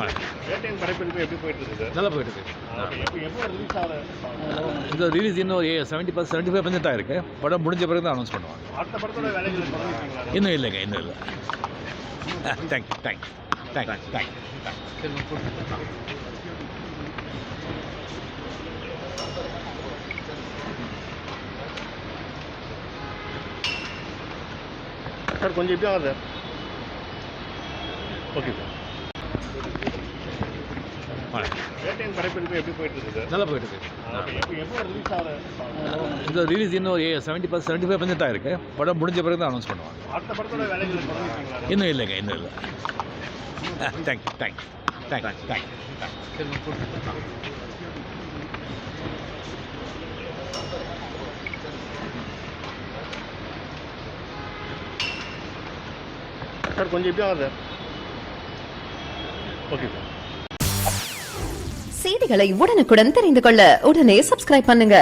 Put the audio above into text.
வேட்டையின் படப்பிடிப்பு எப்படி போயிட்டு இருக்குது? நல்லா போயிட்டு இருக்கு. எப்போ ரிலீஸ் ஆகுது? இந்த ரிலீஸ் இன்னும் 75% ஆயிருக்கு. படம் முடிஞ்ச பிறகு தான் அனௌன்ஸ் பண்ணுவாங்க. அடுத்த படத்தோட வேலைகள் தொடங்கிட்டீங்களா? இன்னும் இல்லைங்க, இன்னும் இல்லை. தேங்க்யூ. சார் கொஞ்சம் எப்படி ஆகுது? Okay sir. வேட்டையின் படப்பிடிப்பு எப்படி போயிட்டு இருக்குது? நல்லா போயிட்டு இருக்கு. எப்போ ரிலீஸ் ஆகுது? இந்த ரிலீஸ் இன்னும் 75% ஆயிருக்கு. படம் முடிஞ்ச பிறகு தான் அனௌன்ஸ் பண்ணுவாங்க. அடுத்த படத்தோட வேலைகள் தொடங்கிட்டீங்களா? இன்னும் இல்லைங்க, இன்னும் இல்லை. தேங்க்யூ. சார் கொஞ்சம் எப்படி ஆகுது? Okay sir. செய்திகளை உடனுக்குடன் தெரிந்து கொள்ள உடனே சப்ஸ்கிரைப் பண்ணுங்க.